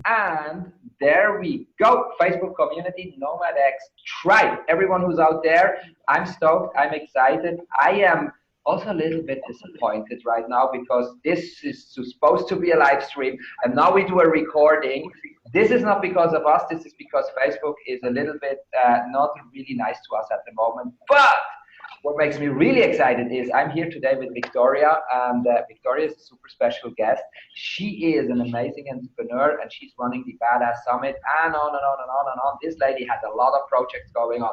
And there we go. Facebook community, NomadX tribe. Everyone who's out there, I'm stoked. I'm excited. I am also a little bit disappointed right now because this is supposed to be a live stream and now we do a recording. This is not because of us. This is because Facebook is a little bit not really nice to us at the moment. But what makes me really excited is I'm here today with Victoria, and Victoria is a super special guest. She is an amazing entrepreneur, and she's running the Badass Summit, and on and on and on and on. This lady has a lot of projects going on.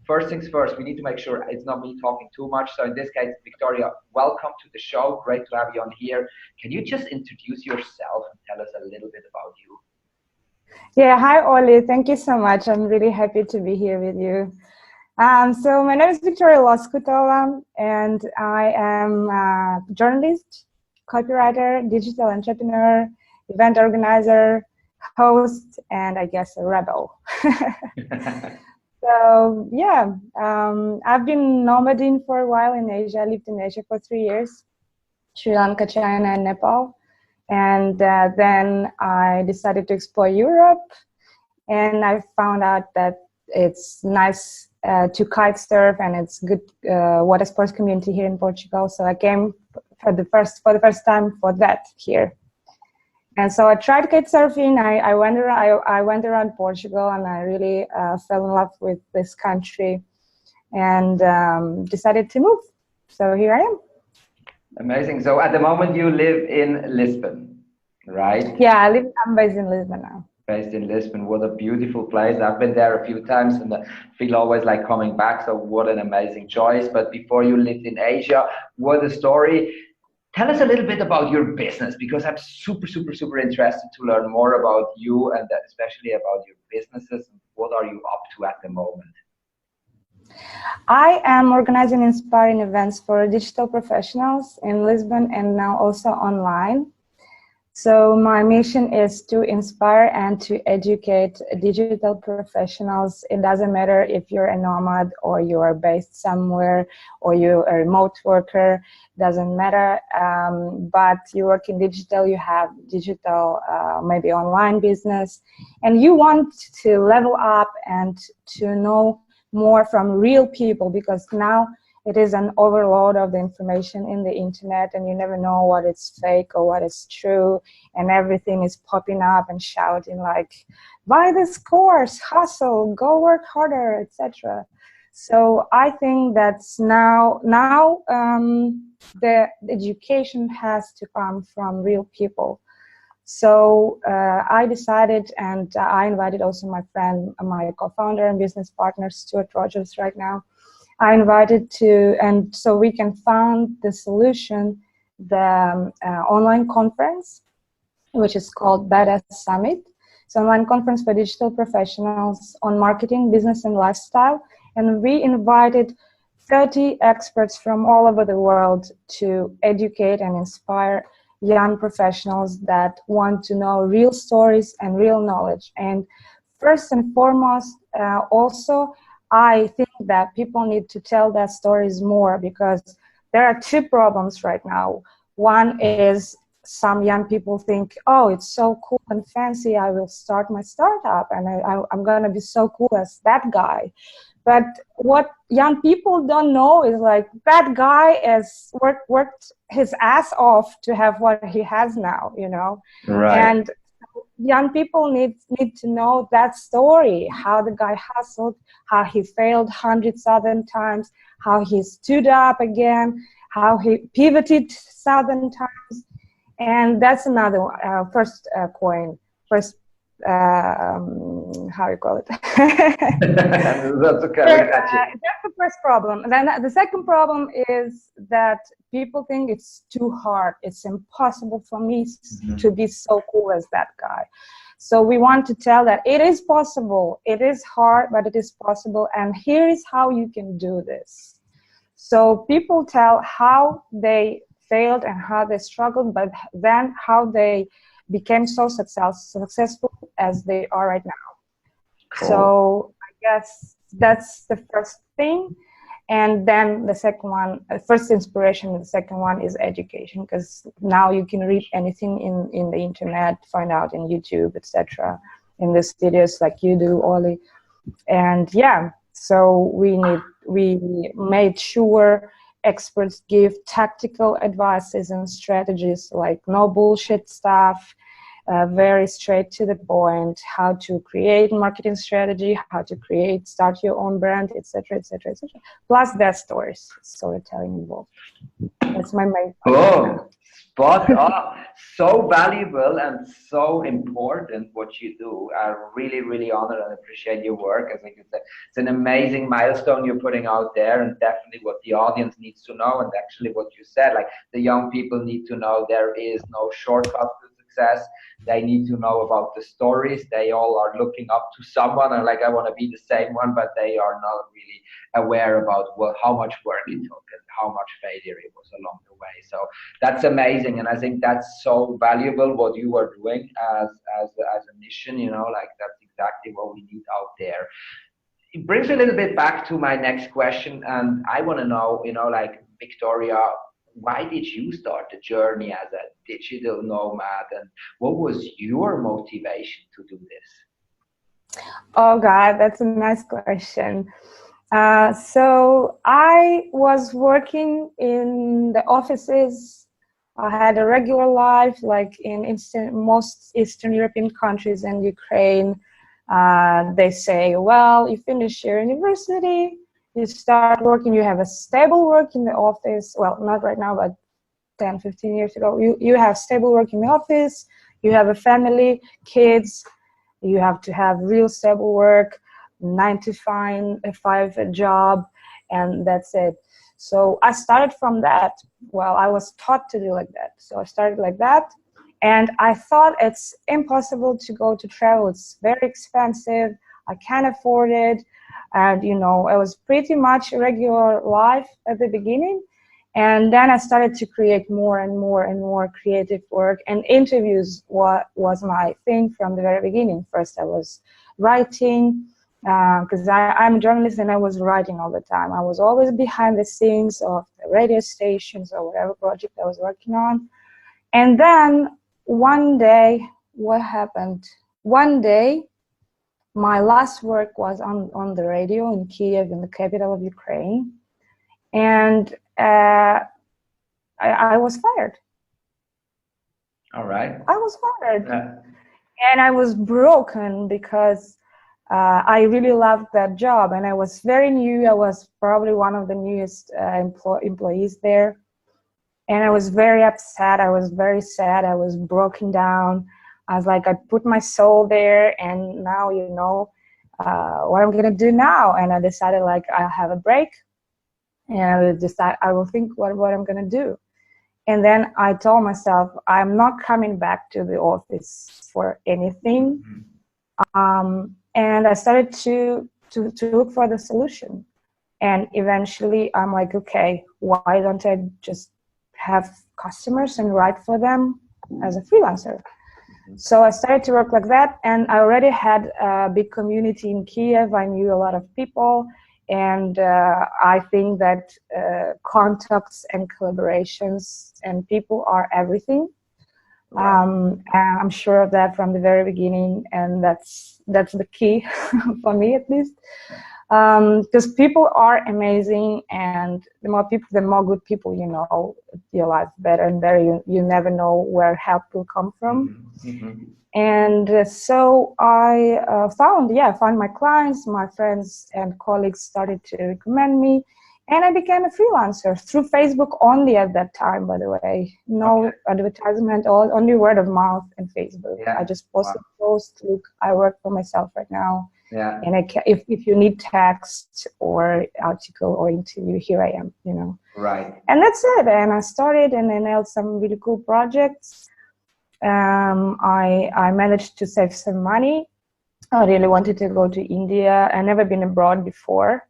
First things first, we need to make sure it's not me talking too much. So in this case, Victoria, welcome to the show. Great to have you on here. Can you just introduce yourself and tell us a little bit about you? Yeah, hi, Oli. Thank you so much. I'm really happy to be here with you. So my name is Victoria Loskutova, and I am a journalist, copywriter, digital entrepreneur, event organizer, host, and I guess a rebel. So yeah, I've been nomading for a while in Asia. I lived in Asia for 3 years, Sri Lanka, China, and Nepal. And then I decided to explore Europe, and I found out that it's nice to kite surf, and it's good water sports community here in Portugal. So I came for the first time for that here. And so I tried kite surfing. I went around Portugal, and I really fell in love with this country, and decided to move. So here I am. Amazing. So at the moment you live in Lisbon, right? Yeah, I'm based in Lisbon now. Based in Lisbon. What a beautiful place. I've been there a few times and I feel always like coming back. So what an amazing choice. But before you lived in Asia, what a story. Tell us a little bit about your business, because I'm super interested to learn more about you and especially about your businesses. What are you up to at the moment? I am organizing and inspiring events for digital professionals in Lisbon and now also online. So my mission is to inspire and to educate digital professionals. It doesn't matter if you're a nomad or you are based somewhere or you're a remote worker, doesn't matter. But you work in digital, you have digital, maybe online business, and you want to level up and to know more from real people, because now it is an overload of the information in the internet, and you never know what is fake or what is true, and everything is popping up and shouting like, buy this course, hustle, go work harder, etc. So I think that's now the education has to come from real people. So I decided, and I invited also my friend, my co-founder and business partner, Stuart Rogers right now. I invited to, and so we can found the solution, the online conference, which is called Badass Summit. It's an online conference for digital professionals on marketing, business, and lifestyle. And we invited 30 experts from all over the world to educate and inspire young professionals that want to know real stories and real knowledge. And first and foremost, also, I think that people need to tell their stories more, because there are two problems right now. One is some young people think, oh, it's so cool and fancy, I will start my startup and I'm going to be so cool as that guy. But what young people don't know is like that guy has worked his ass off to have what he has now, you know. Right. And young people need to know that story, how the guy hustled, how he failed hundreds of times, how he stood up again, how he pivoted 1,000 times. And that's another first how you call it? That's okay. That's the first problem. And then the second problem is that people think it's too hard. It's impossible for me to be so cool as that guy. So we want to tell that it is possible. It is hard, but it is possible. And here is how you can do this. So people tell how they failed and how they struggled, but then how they became so successful as they are right now. Cool. So I guess that's the first thing. And then the second one, first inspiration, and the second one is education, because now you can read anything in the internet, find out in YouTube, etc. in these videos like you do, Oli. And yeah, so we made sure experts give tactical advices and strategies, like no bullshit stuff, very straight to the point, how to create marketing strategy, how to start your own brand, etc., etc., etc. Plus their stories, storytelling involved. That's my main point. Oh, spot on. So valuable and so important what you do. I really, really honor and appreciate your work. As I said, it's an amazing milestone you're putting out there, and definitely what the audience needs to know. And actually, what you said, like the young people need to know there is no shortcut to success. They need to know about the stories. They all are looking up to someone, and like, I want to be the same one, but they are not really aware about how much work it took and how much failure it was along the way. So that's amazing, and I think that's so valuable what you are doing as a mission. You know, like that's exactly what we need out there. It brings me a little bit back to my next question, and I want to know, you know, like, Victoria, why did you start the journey as a digital nomad, and what was your motivation to do this? Oh God, that's a nice question. So I was working in the offices. I had a regular life, like in most Eastern European countries and Ukraine. They say, well, you finish your university, you start working, you have a stable work in the office. Well, not right now, but 10, 15 years ago, you have stable work in the office, you have a family, kids, you have to have real stable work, 9 to 5 job, and that's it. So I started from that. Well, I was taught to do like that. So I started like that, and I thought it's impossible to go to travel. It's very expensive. I can't afford it. And, you know, it was pretty much a regular life at the beginning. And then I started to create more and more and more creative work, and interviews was my thing from the very beginning. First I was writing, because I'm a journalist and I was writing all the time. I was always behind the scenes of the radio stations or whatever project I was working on. And then one day, what happened? One day, my last work was on the radio in Kiev, in the capital of Ukraine. And I was fired. All right. I was fired. Yeah. And I was broken because I really loved that job, and I was very new. I was probably one of the newest employees there. And I was very upset. I was very sad. I was broken down. I was like, I put my soul there, and now, you know, what I'm going to do now? And I decided, like, I'll have a break. And I will think what I'm going to do. And then I told myself, I'm not coming back to the office for anything. And I started to look for the solution. And eventually I'm like, okay, why don't I just have customers and write for them as a freelancer? So I started to work like that, and I already had a big community in Kiev. I knew a lot of people. And I think that contacts and collaborations and people are everything. Right. And I'm sure of that from the very beginning, and that's the key for me, at least. Because people are amazing, and the more good people you know, your life better and better. You never know where help will come from. Mm-hmm. And so I found my clients, my friends and colleagues started to recommend me, and I became a freelancer through Facebook only at that time, by the way. No advertisement, only word of mouth and Facebook. Yeah. I just posted posts. Look, I work for myself right now. Yeah. And if you need text or article or interview, here I am, you know. Right. And that's it. And I started, and I nailed some really cool projects. I managed to save some money. I really wanted to go to India. I've never been abroad before.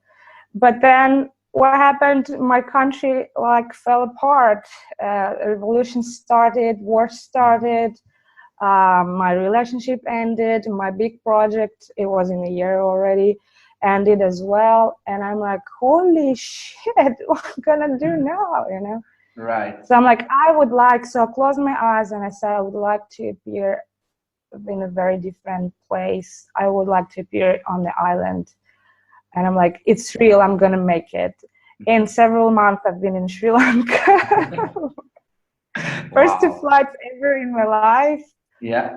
But then what happened? My country fell apart. Revolution started, war started. My relationship ended. My big project, it was in a year already. ended as well. And I'm like, holy shit, what I'm gonna do now, you know? Right. So I'm like, so I closed my eyes and I said, I would like to appear in a very different place. I would like to appear on the island. And I'm like, it's real, I'm gonna make it. In several months, I've been in Sri Lanka. First two flights ever in my life. Yeah.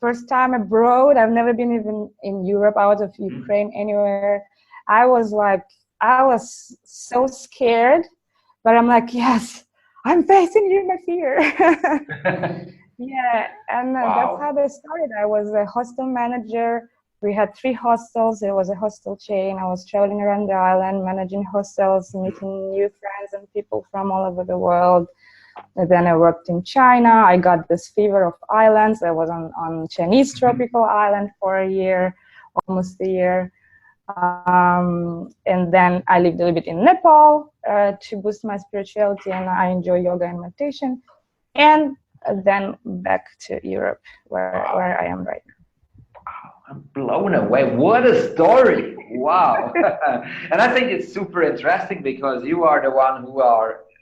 First time abroad. I've never been even in Europe, out of Ukraine, anywhere. I was so scared, but I'm like, yes, I'm facing my fear. Yeah, and that's how they started. I was a hostel manager. We had 3 hostels. It was a hostel chain. I was traveling around the island, managing hostels, meeting new friends and people from all over the world. And then I worked in China. I got this fever of islands. I was on Chinese tropical island for a year, almost a year. And then I lived a little bit in Nepal to boost my spirituality, and I enjoy yoga and meditation. And then back to Europe, where I am right now. I'm blown away. What a story. Wow. And I think it's super interesting because you are the one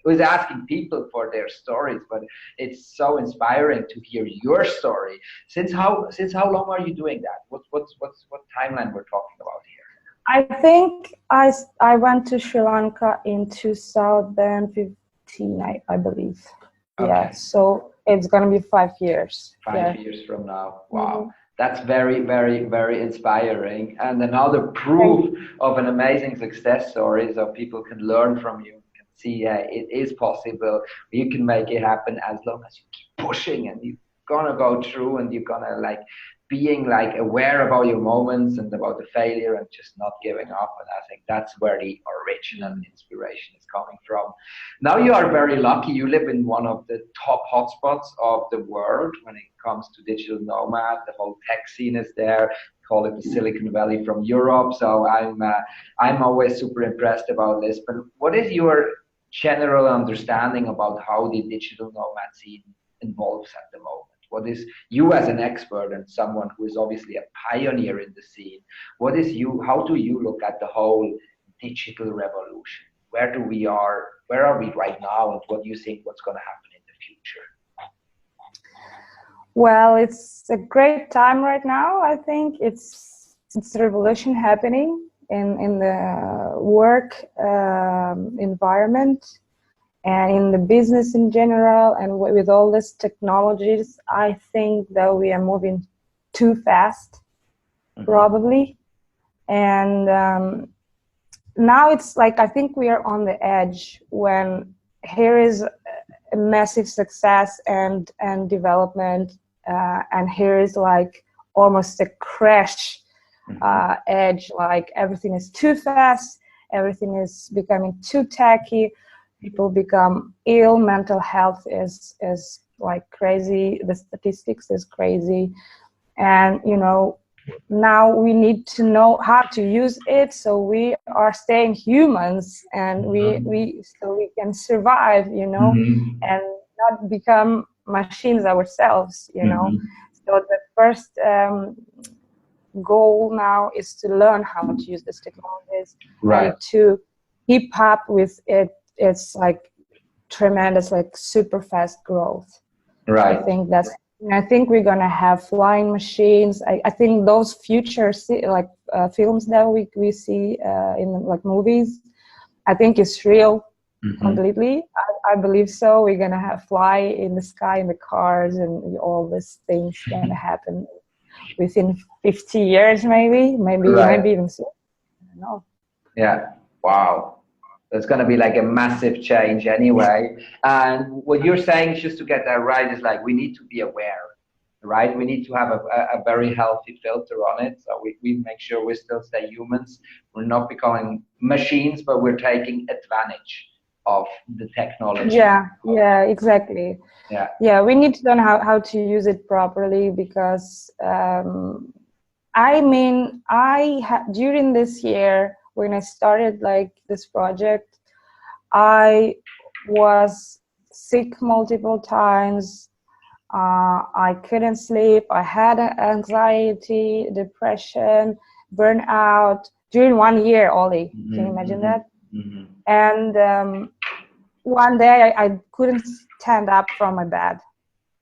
who's asking people for their stories, but it's so inspiring to hear your story. Since how long are you doing that? What timeline we're talking about here? I think I went to Sri Lanka in 2015, I believe. Okay. Yeah, so it's going to be 5 years. 5 years from now. Wow. That's very, very, very inspiring. And another proof of an amazing success story, so people can learn from you, can see it is possible. You can make it happen as long as you keep pushing, and you're gonna go through, and you're gonna being aware about your moments and about the failure and just not giving up. And I think that's where the original inspiration is coming from. Now you are very lucky. You live in one of the top hotspots of the world when it comes to digital nomad. The whole tech scene is there. Call it the Silicon Valley from Europe. So I'm always super impressed about Lisbon. What is your general understanding about how the digital nomad scene evolves at the moment? What is you as an expert and someone who is obviously a pioneer in the scene? How do you look at the whole digital revolution? Where are we right now, and what do you think what's going to happen in the future? Well, it's a great time right now. I think it's a revolution happening in the work environment. And in the business in general, and with all these technologies, I think that we are moving too fast, probably. And now it's I think we are on the edge when here is a massive success and development, and here is almost a crash edge. Everything is too fast, everything is becoming too tacky. People become ill. Mental health is crazy. The statistics is crazy, and now we need to know how to use it so we are staying humans, and we can survive, and not become machines ourselves. So the first goal now is to learn how to use these technologies, and to keep up with it. It's tremendous, super fast growth. Right. I think we're gonna have flying machines. I think those future films that we see in movies, I think it's real completely. I believe so. We're gonna have fly in the sky in the cars, and all these things gonna happen within 50 years, maybe even so. I don't know. Yeah. Wow. It's going to be a massive change anyway. And what you're saying, just to get that right, is we need to be aware, right? We need to have a very healthy filter on it. So we make sure we still stay humans. We're not becoming machines, but we're taking advantage of the technology. Yeah, exactly. Yeah, we need to learn how to use it properly, because during this year, when I started this project, I was sick multiple times. I couldn't sleep. I had anxiety, depression, burn out during 1 year only. Can you imagine that? And one day I couldn't stand up from my bed.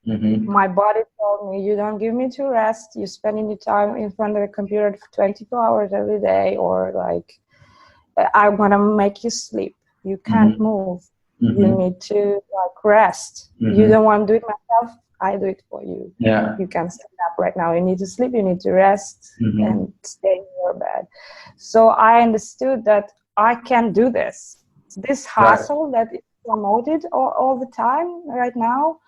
My body told me, you don't give me to rest, you're spending your time in front of the computer for 22 hours every day, or like, I want to make you sleep. You can't move. You need to like rest. You don't want to do it myself, I do it for you. You can't stand up right now. You need to sleep, you need to rest and stay in your bed. So I understood that I can't do this. This hustle that is promoted all the time right now,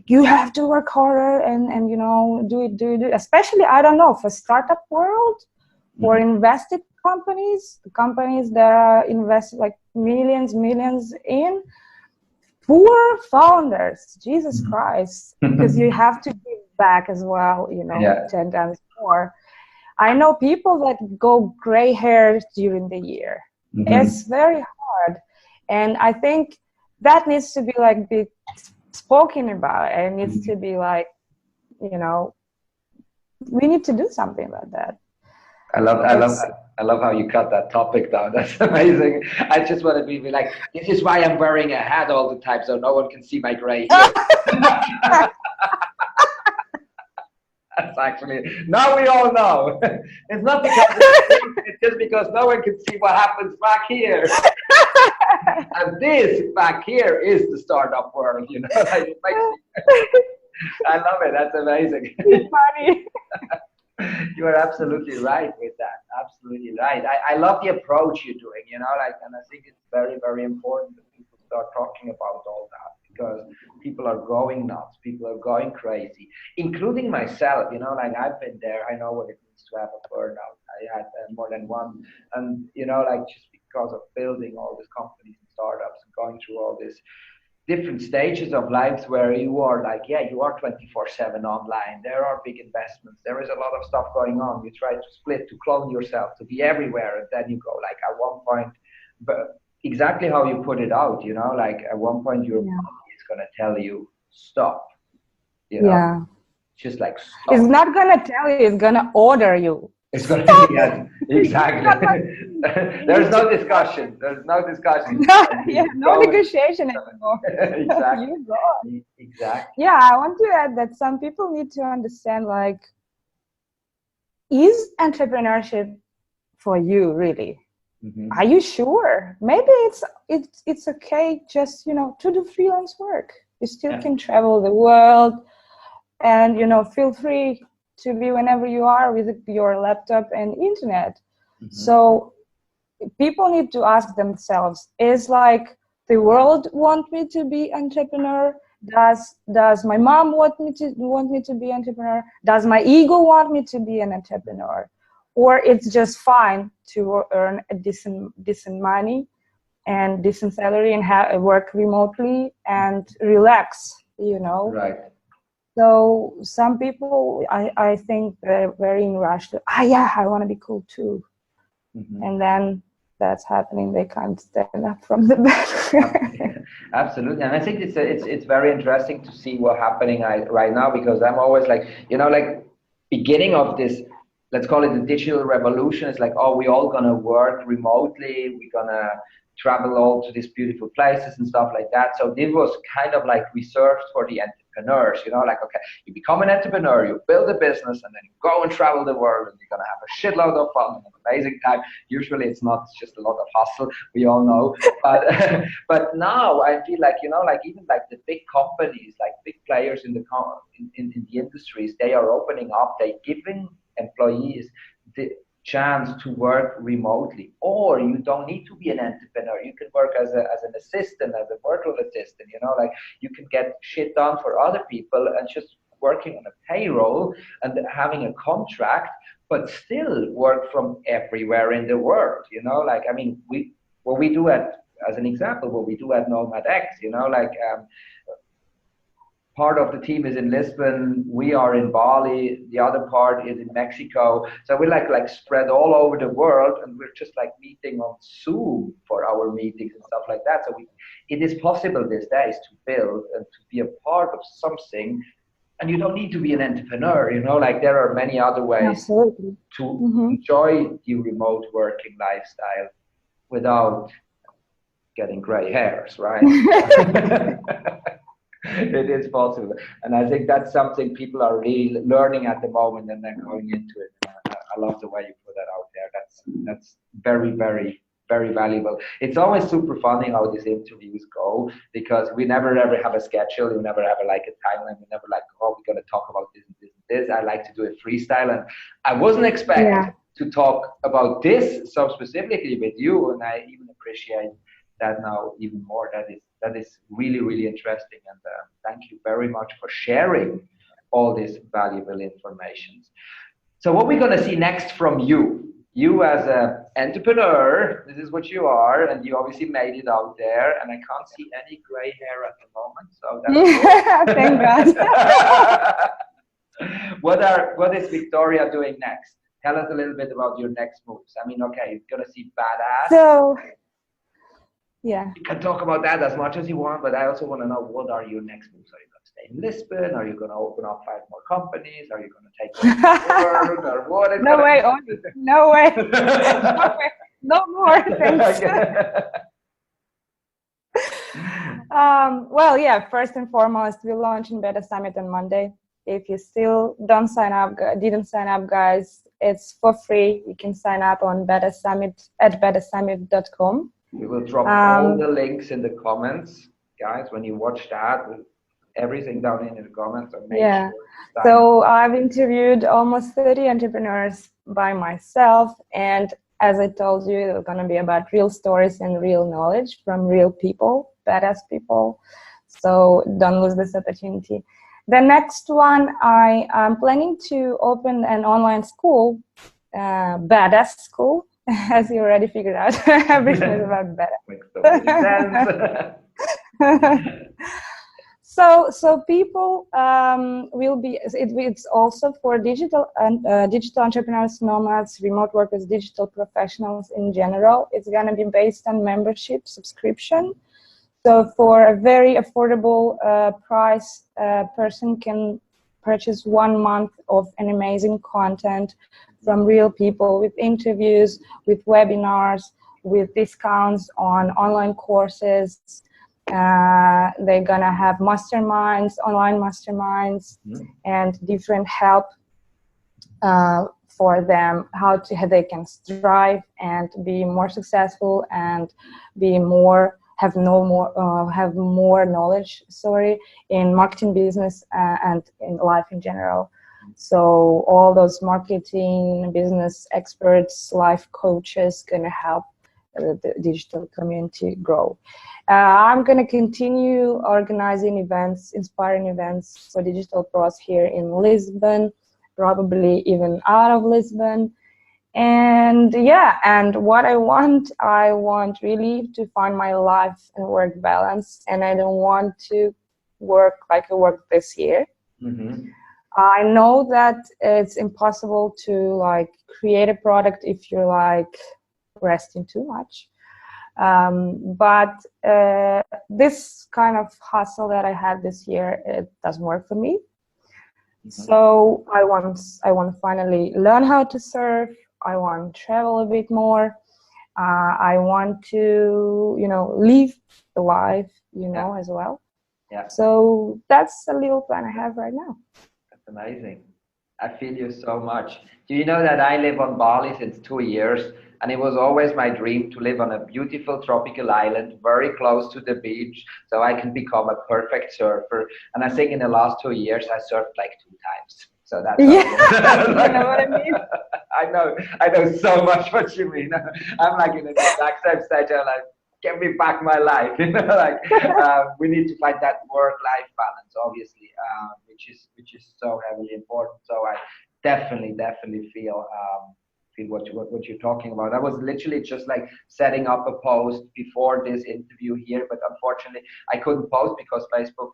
you have to work harder and you know, do it. Especially, I don't know, for startup world or invested companies that are invested like millions in poor founders. Jesus Christ, because you have to give back as well, you know, 10 times more. I know people that go gray hairs during the year. It's very hard, and I think that needs to be like spoken about, and needs to be like, you know, we need to do something about that. I love how you cut that topic down. That's amazing. I just want to be like, this is why I'm wearing a hat all the time, so no one can see my gray hair. That's actually, now we all know. It's not because it's just because no one can see what happens back here. And this back here is the startup world, you know. Like, it makes I love it. That's amazing. It's funny. You are absolutely right with that. Absolutely right. I love the approach you're doing, you know, like, and I think it's very, very important that people start talking about all that, because people are going nuts. People are going crazy, including myself, you know, like I've been there. I know what it means to have a burnout. I had more than one. And, you know, like just because of building all these companies and startups and going through all this different stages of lives where you are like, you are 24/7 online. There are big investments. There is a lot of stuff going on. You try to split, to clone yourself, to be everywhere. And then you go like at one point, but exactly how you put it out, you know, like at one point your body is going to tell you, stop, you know, just like stop. It's not going to tell you, it's going to order you. It's going to be, exactly. There's no discussion. There's no discussion. No negotiation anymore. Exactly. You go. Exactly. Yeah, I want to add that some people need to understand, like, is entrepreneurship for you really? Are you sure? Maybe it's okay just, you know, to do freelance work. You still can travel the world and, you know, feel free to be whenever you are with your laptop and internet. So people need to ask themselves, is like the world want me to be entrepreneur? Does my mom want me to be entrepreneur? Does my ego want me to be an entrepreneur? Or it's just fine to earn a decent money and decent salary and work remotely and relax, you know? Right. So some people, I think they're very in rush to, I want to be cool too. And then that's happening. They can't stand up from the bed. Absolutely. And I think it's very interesting to see what's happening right now, because I'm always like, you know, like beginning of this, let's call it the digital revolution. It's like, oh, we all going to work remotely. We're going to travel all to these beautiful places and stuff like that. So this was kind of like reserved for the entrepreneurs, you know, like, okay, you become an entrepreneur, you build a business, and then you go and travel the world, and you're going to have a shitload of fun and an amazing time. Usually it's not, it's just a lot of hustle, we all know. But but now I feel like, you know, like even like the big companies, like big players in the industries, they are opening up, they're giving employees the chance to work remotely. Or you don't need to be an entrepreneur. You can work as an assistant, as a virtual assistant, you know, like you can get shit done for other people and just working on a payroll and having a contract, but still work from everywhere in the world, you know, like, I mean, what we do as an example, what we do at NomadX, you know, like, part of the team is in Lisbon, we are in Bali, the other part is in Mexico. So we're like spread all over the world, and we're just like meeting on Zoom for our meetings and stuff like that. So it is possible these days to build and to be a part of something And you don't need to be an entrepreneur, you know, like there are many other ways Absolutely. to enjoy the remote working lifestyle without getting gray hairs, right? It is possible. And I think that's something people are really learning at the moment and then going into it. I love the way you put that out there. That's very, very, very valuable. It's always super funny how these interviews go because we never ever have a schedule. We never have like a timeline. We never like, oh, we're going to talk about this and this and this. I like to do a freestyle. And I wasn't expecting to talk about this so specifically with you. And I even appreciate that now even more. That is really, really interesting. And thank you very much for sharing all this valuable information. So what we're going to see next from you as an entrepreneur, this is what you are, and you obviously made it out there, and I can't see any gray hair at the moment, so that's Thank God. What is Victoria doing next? Tell us a little bit about your next moves. I mean, okay, you're going to see badass. So, yeah. You can talk about that as much as you want, but I also want to know, what are your next moves? Are you going to stay in Lisbon? Are you going to open up 5 more companies? Are you going to take over or what? No way, no way. No way. No more, thanks. Well, yeah, first and foremost, we launch in Beta Summit on Monday. If you still didn't sign up, guys, it's for free. You can sign up on betasummit.com. We will drop all the links in the comments, guys. When you watch that, everything down in the comments. So make sure. So I've interviewed almost 30 entrepreneurs by myself, and as I told you, it's going to be about real stories and real knowledge from real people, badass people. So don't lose this opportunity. The next one, I am planning to open an online school, badass school. As you already figured out, everything is about better. So people will be. It's also for digital entrepreneurs, nomads, remote workers, digital professionals in general. It's gonna be based on membership subscription. So for a very affordable price, a person can purchase 1 month of an amazing content from real people, with interviews, with webinars, with discounts on online courses. They're gonna have masterminds, online masterminds, and different help for them, how they can strive and be more successful and be more, have more knowledge, in marketing, business, and in life in general. So all those marketing, business experts, life coaches gonna help the digital community grow. I'm gonna continue organizing events, inspiring events for digital pros here in Lisbon, probably even out of Lisbon. And yeah, and what I want really to find my life and work balance, and I don't want to work like I worked this year. I know that it's impossible to like create a product if you're like resting too much. But this kind of hustle that I had this year, it doesn't work for me. So I want to finally learn how to surf. I want to travel a bit more. I want to, live the life, as well. Yeah. So that's a little plan I have right now. That's amazing. I feel you so much. Do you know that I live on Bali since 2 years, and it was always my dream to live on a beautiful tropical island, very close to the beach, so I can become a perfect surfer. And I think in the last 2 years, I surfed like 2 times. So that's you know what I mean? I know so much what you mean. I'm like in the exact same stage. I'm like, give me back my life. We need to find that work-life balance, obviously, which is so heavily important. So I definitely feel what you're talking about. I was literally just like setting up a post before this interview here, but unfortunately I couldn't post because Facebook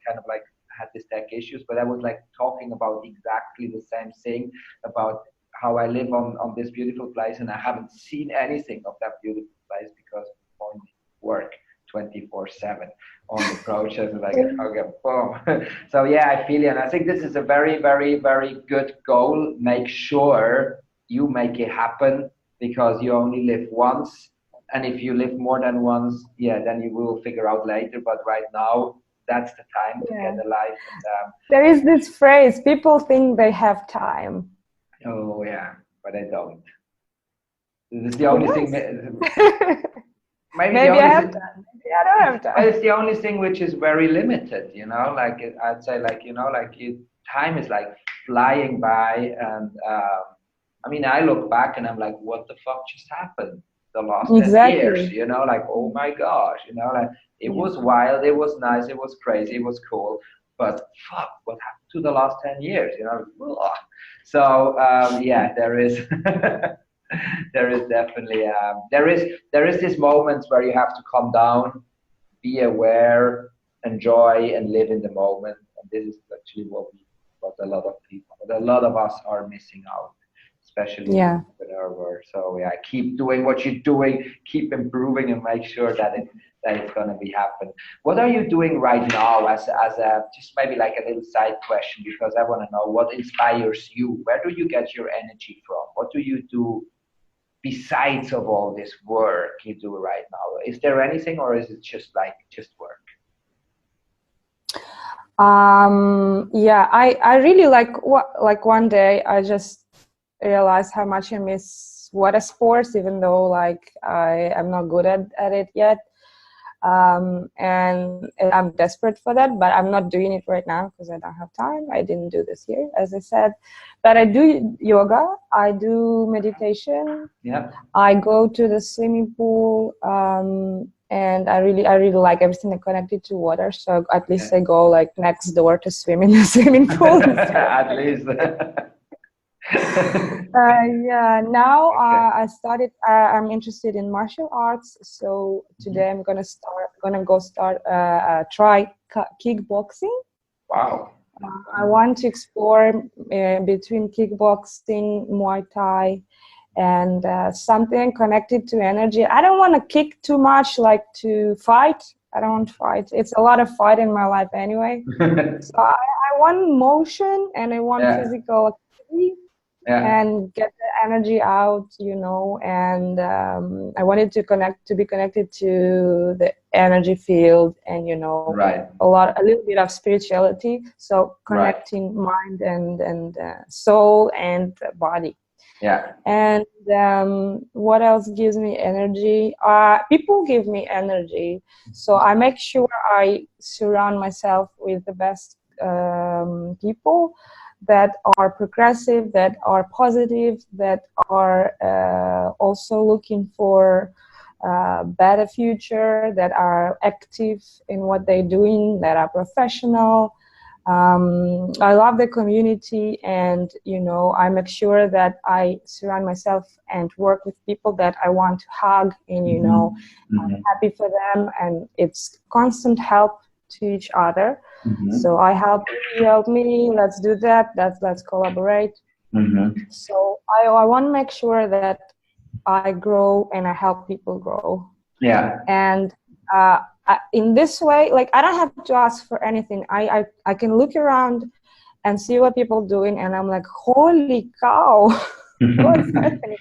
kind of like had this tech issues. But I was like talking about exactly the same thing about how I live on this beautiful place, and I haven't seen anything of that beautiful place because of work 24/7 on the project. Like, okay, boom. So yeah, I feel you. And I think this is a very, very, very good goal. Make sure you make it happen, because you only live once. And if you live more than once, yeah, then you will figure out later. But right now, that's the time to get alive. And, there is this phrase, people think they have time. oh yeah, but I don't. This is the only thing. Maybe I have time. Maybe I don't have time. It's the only thing which is very limited, you know. Like I'd say, like, you know, like time is like flying by, and I mean, I look back and I'm like, what the fuck just happened? The last 10 years, you know, like, oh my gosh, you know, like it was wild, it was nice, it was crazy, it was cool, but fuck, what happened to the last 10 years, you know? So yeah, there is there is definitely there is this moments where you have to calm down, be aware, enjoy, and live in the moment. And this is actually what a lot of people, what a lot of us are missing out, especially in our world. So yeah, keep doing what you're doing, keep improving, and make sure that it's going to be happen. What are you doing right now as a just maybe like a little side question, because I want to know what inspires you. Where do you get your energy from? What do you do besides of all this work you do right now? Is there anything, or is it just work? Yeah, I really like one day I just realized how much I miss water sports, even though like I'm not good at it yet. And I'm desperate for that, but I'm not doing it right now because I don't have time. I didn't do this year, as I said, but I do yoga, I do meditation, I go to the swimming pool, and I really like everything connected to water, so at least I go like next door to swim in the swimming pool. At least. Yeah, now I started, I'm interested in martial arts, so today I'm gonna try kickboxing. Wow. I want to explore between kickboxing, Muay Thai, and something connected to energy. I don't want to kick too much, like to fight. I don't want to fight. It's a lot of fight in my life anyway. So I want motion, and I want physical activity. And get the energy out, you know, and I wanted to be connected to the energy field, and you know, a little bit of spirituality. So connecting mind and soul and body. Yeah. And what else gives me energy? People give me energy, so I make sure I surround myself with the best people that are progressive, that are positive, that are also looking for a better future, that are active in what they're doing, that are professional. I love the community, and you know, I make sure that I surround myself and work with people that I want to hug, and you know, I'm happy for them, and it's constant help to each other. So I help you, help me, let's do that, let's collaborate. So I want to make sure that I grow and I help people grow. And in this way, like, I don't have to ask for anything. I can look around and see what people are doing, and I'm like, holy cow, what's happening?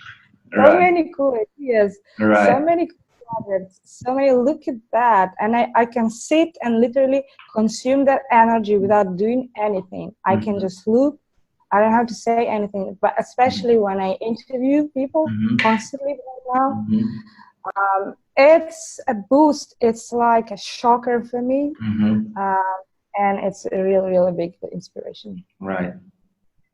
So many cool ideas, so many projects, so many, look at that. And I can sit and literally consume that energy without doing anything. I can just look. I don't have to say anything, but especially when I interview people constantly right now, it's a boost. It's like a shocker for me, and it's a really big inspiration. Right.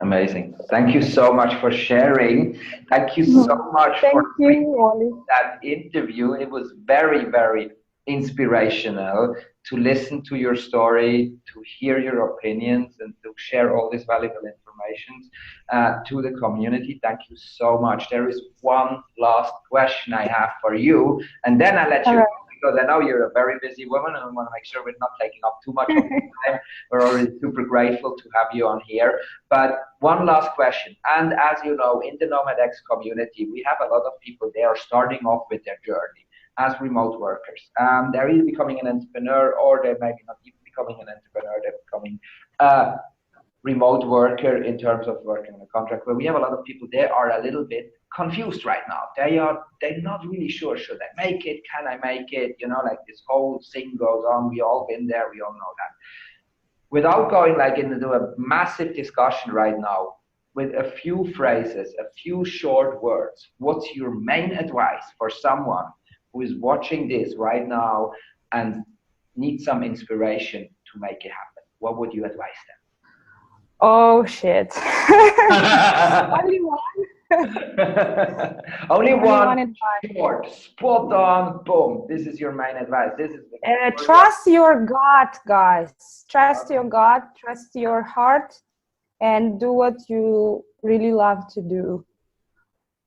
Amazing. Thank you so much for sharing. Thank you so much for that interview. It was very, very inspirational to listen to your story, to hear your opinions, and to share all this valuable information to the community. Thank you so much. There is one last question I have for you, and then I'll let you go, because I know you're a very busy woman, and I want to make sure we're not taking up too much of your time. We're already super grateful to have you on here. But one last question. And as you know, in the NomadX community, we have a lot of people, they are starting off with their journey. as remote workers. They're either becoming an entrepreneur, or they're maybe not even becoming an entrepreneur, they're becoming a remote worker in terms of working on a contract, where we have a lot of people, they are a little bit confused right now. They're not really sure, should I make it, can I make it, you know, like this whole thing goes on. We all been there, we all know that. Without going like into a massive discussion right now, with a few phrases, a few short words, what's your main advice for someone who is watching this right now and needs some inspiration to make it happen? What would you advise them? Oh shit. Only one. Only one short, spot on, boom. This is your main advice. This is trust your gut, guys. Trust your gut, trust your heart, and do what you really love to do.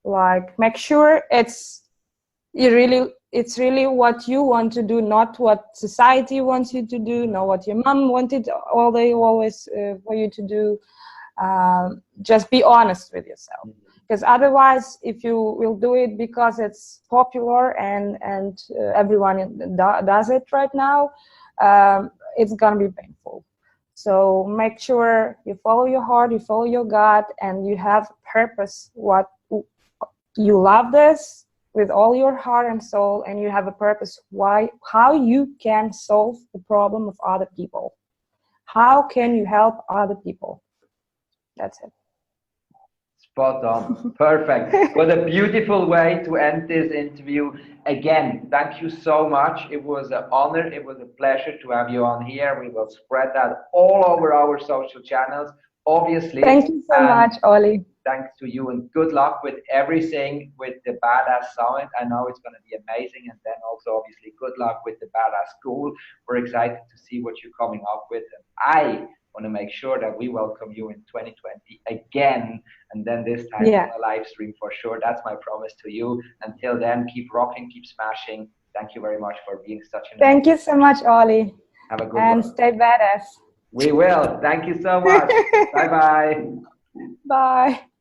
Like, make sure it's really what you want to do, not what society wants you to do, not what your mom wanted always for you to do. Just be honest with yourself, because otherwise, if you will do it because it's popular and everyone does it right now, it's gonna be painful. So make sure you follow your heart, you follow your gut, and you have purpose. What you love this with all your heart and soul, and you have a purpose how you can solve the problem of other people. How can you help other people? That's it. Spot on. Perfect. What a beautiful way to end this interview. Again, thank you so much. It was an honor. It was a pleasure to have you on here. We will spread that all over our social channels, obviously. Thank you so much, Oli. Thanks to you, and good luck with everything with the Badass Summit. I know it's going to be amazing. And then also, obviously, good luck with the Badass School. We're excited to see what you're coming up with. And I want to make sure that we welcome you in 2020 again, and then this time on a live stream for sure. That's my promise to you. Until then, keep rocking, keep smashing. Thank you very much for being such an Thank you so much, Oli. Have a good one. And stay badass. We will. Thank you so much. Bye-bye. Bye.